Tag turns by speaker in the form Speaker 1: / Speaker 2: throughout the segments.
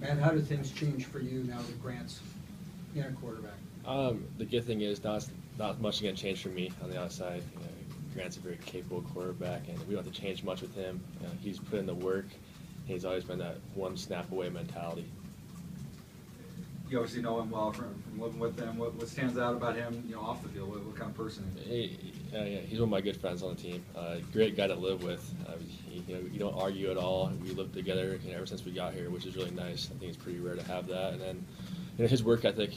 Speaker 1: And how do things change for you now that Grant's in a quarterback?
Speaker 2: The good thing is not much is going to change for me on the outside. Grant's a very capable quarterback, and we don't have to change much with him. He's put in the work. He's always been that one snap away mentality.
Speaker 3: You obviously know him well from living with him. What stands out about him, off the field? What kind of person is he?
Speaker 2: Yeah, he's one of my good friends on the team. Great guy to live with. You don't argue at all. We lived together ever since we got here, which is really nice. I think it's pretty rare to have that. And then his work ethic,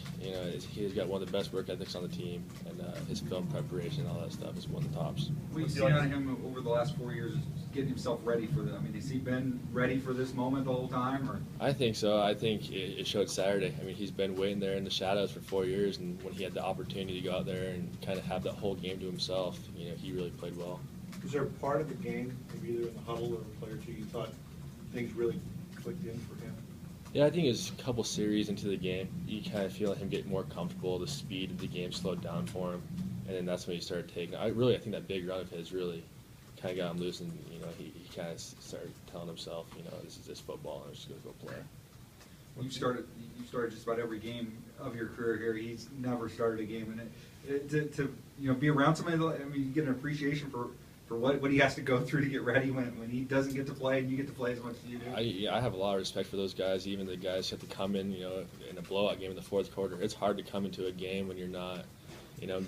Speaker 2: he's got one of the best work ethics on the team, and his film preparation and all that stuff is one of the tops.
Speaker 3: What you've seen out of him over the last 4 years, getting himself ready for this? I mean, has he been ready for this moment the whole time? Or?
Speaker 2: I think so. I think it showed Saturday. I mean, he's been waiting there in the shadows for 4 years, and when he had the opportunity to go out there and kind of have that whole game to himself, he really played well.
Speaker 4: Was there a part of the game, maybe either in the huddle or a play or two, you thought things really clicked in for him?
Speaker 2: Yeah, I think it was a couple series into the game. You kind of feel him get more comfortable. The speed of the game slowed down for him, and then that's when he started taking. I think that big run of his really kind of got him loose, and he kind of started telling himself, this is just football, and I'm just going to go play.
Speaker 3: You started just about every game of your career here. He's never started a game, and to be around somebody, I mean, you get an appreciation for what he has to go through to get ready when he doesn't get to play and you get to play as much as you do.
Speaker 2: I have a lot of respect for those guys, even the guys who have to come in, in a blowout game in the fourth quarter. It's hard to come into a game when you're not,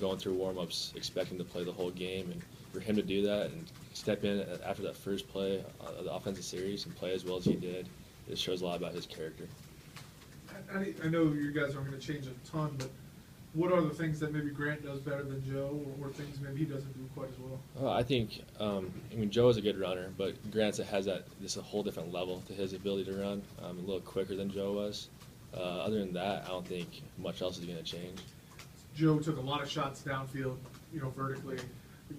Speaker 2: going through warm-ups expecting to play the whole game. And for him to do that and step in after that first play of the offensive series and play as well as he did, it shows a lot about his character.
Speaker 5: I know you guys aren't going to change a ton, but what are the things that maybe Grant does better than Joe, or things maybe he doesn't do quite as well?
Speaker 2: I think, Joe is a good runner, but Grant has this a whole different level to his ability to run, a little quicker than Joe was. Other than that, I don't think much else is going to change.
Speaker 5: Joe took a lot of shots downfield, vertically.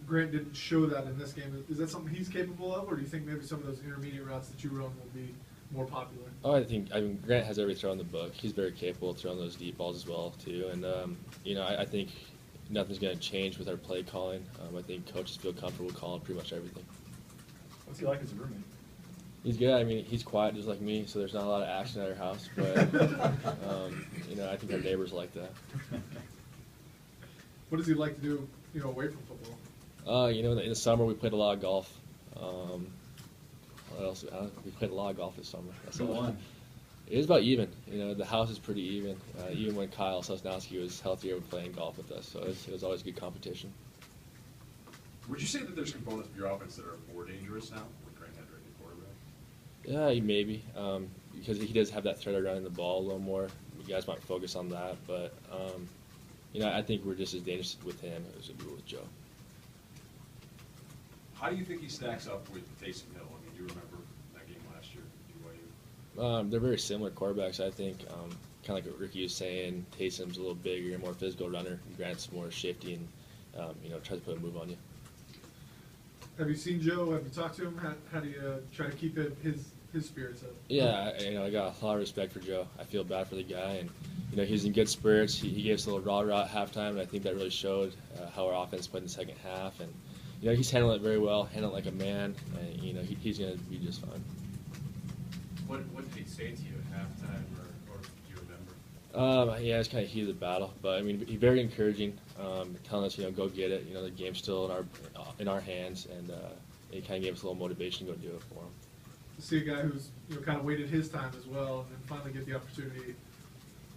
Speaker 5: Grant didn't show that in this game. Is that something he's capable of, or do you think maybe some of those intermediate routes that you run will be more popular?
Speaker 2: I mean, Grant has every throw in the book. He's very capable of throwing those deep balls as well, too. And, I think nothing's going to change with our play calling. I think coaches feel comfortable calling pretty much everything.
Speaker 4: What's he like as a roommate?
Speaker 2: He's good. I mean, he's quiet just like me, so there's not a lot of action at our house. But, I think our neighbors like that.
Speaker 5: What does he like to do, away from football?
Speaker 2: In the summer we played a lot of golf. What else? We played a lot of golf this summer.
Speaker 3: Who won?
Speaker 2: It was about even. The house is pretty even. Even when Kyle Sosnowski was healthier and playing golf with us, so it was always good competition.
Speaker 6: Would you say that there's components of your offense that are more dangerous now with Grant Hedrick at quarterback?
Speaker 2: Yeah, maybe. Because he does have that threat of running the ball a little more. You guys might focus on that, but I think we're just as dangerous with him as we were with Joe.
Speaker 6: How do you think he stacks up with Taysom Hill? I mean, do you remember that game last year at BYU?
Speaker 2: They're very similar quarterbacks, I think. Kind of like what Ricky was saying, Taysom's a little bigger, more physical runner. Grant's more shifty and, tries to put a move on you.
Speaker 5: Have you seen Joe? Have you talked to him? How do you try to keep his spirits up?
Speaker 2: Yeah, I got a lot of respect for Joe. I feel bad for the guy, and he's in good spirits. He gave us a little rah-rah at halftime, and I think that really showed how our offense played in the second half. And he's handling it very well, handling it like a man, and he's going to be just fine.
Speaker 7: What did he say to you at halftime, or do you remember?
Speaker 2: Yeah, it's kind of heat of the battle, but he's very encouraging, telling us go get it. The game's still in our hands, and he kind of gave us a little motivation to go do it for him.
Speaker 5: To see a guy who's kind of waited his time as well, and then finally get the opportunity,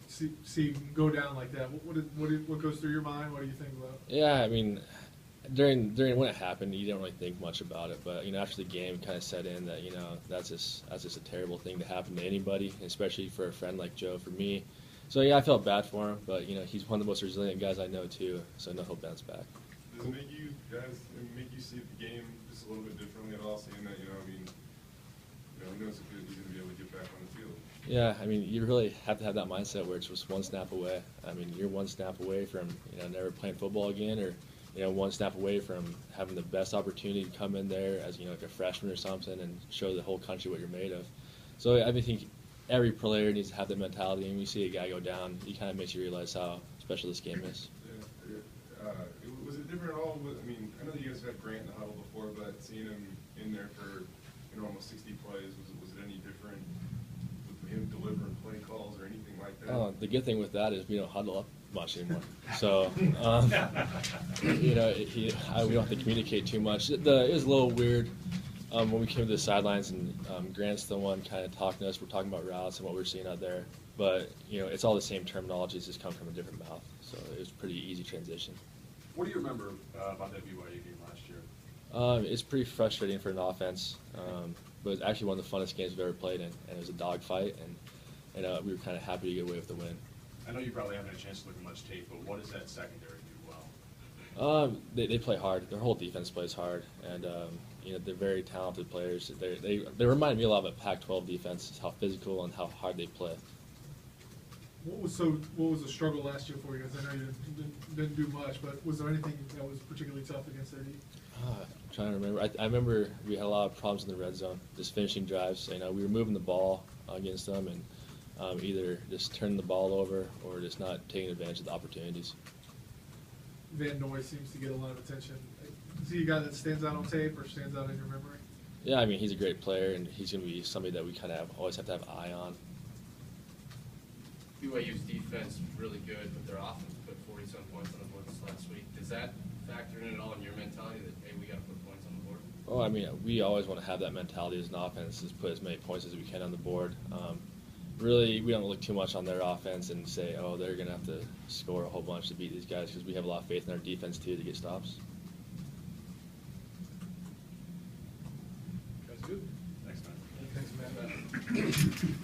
Speaker 5: see him go down like that. What goes through your mind? What do you think about?
Speaker 2: Yeah, during when it happened, you didn't really think much about it, but after the game, kind of set in that that's just a terrible thing to happen to anybody, especially for a friend like Joe. For me, so yeah, I felt bad for him, but he's one of the most resilient guys I know too, so I know he'll bounce back.
Speaker 8: Does it make you guys see the game just a little bit differently at all, seeing that who knows if he's going to be able to get back on the field?
Speaker 2: Yeah, you really have to have that mindset where it's just one snap away. You're one snap away from never playing football again, or one snap away from having the best opportunity to come in there as like a freshman or something and show the whole country what you're made of. So I think every player needs to have that mentality, and when you see a guy go down, it kind of makes you realize how special this game is.
Speaker 8: Yeah. Was it different at all? I know that you guys had Grant in the huddle before, but seeing him in there for almost 60 plays, was it any different with him delivering play calls or anything like that?
Speaker 2: Oh, the good thing with that is we don't huddle up much anymore. So, you know, we don't have to communicate too much. It was a little weird when we came to the sidelines and Grant's the one kind of talking to us. We're talking about routes and what we're seeing out there. But, you know, it's all the same terminology. It's just come from a different mouth. So it was a pretty easy transition.
Speaker 6: What do you remember about that BYU game last year?
Speaker 2: It's pretty frustrating for an offense, but it's actually one of the funnest games we've ever played in, and it was a dogfight, and we were kind of happy to get away with the win.
Speaker 6: I know you probably haven't had a chance to look at much tape, but what does that secondary do well?
Speaker 2: They play hard. Their whole defense plays hard, and you know, they're very talented players. They remind me a lot of a Pac-12 defense, how physical and how hard they play.
Speaker 5: What was the struggle last year for you guys? I know you didn't do much, but was there anything that was particularly tough against their D?
Speaker 2: I'm trying to remember. I remember we had a lot of problems in the red zone, just finishing drives. You know, we were moving the ball against them, and either just turning the ball over or just not taking advantage of the opportunities.
Speaker 5: Van Noy seems to get a lot of attention. Is he a guy that stands out on tape or stands out in your memory?
Speaker 2: Yeah, I mean, he's a great player, and he's going to be somebody that we kind of always have to have an eye on.
Speaker 7: BYU's defense really good, but their offense put 40-some points on the board this last week. Does that factor in at all in your mentality that, hey, we got to put points on the board?
Speaker 2: Oh, I mean, we always want to have that mentality as an offense, is put as many points as we can on the board. Really, we don't look too much on their offense and say, oh, they're going to have to score a whole bunch to beat these guys, because we have a lot of faith in our defense, too, to get stops.
Speaker 6: Guys, good. Thanks, man.
Speaker 5: Thanks, Matt.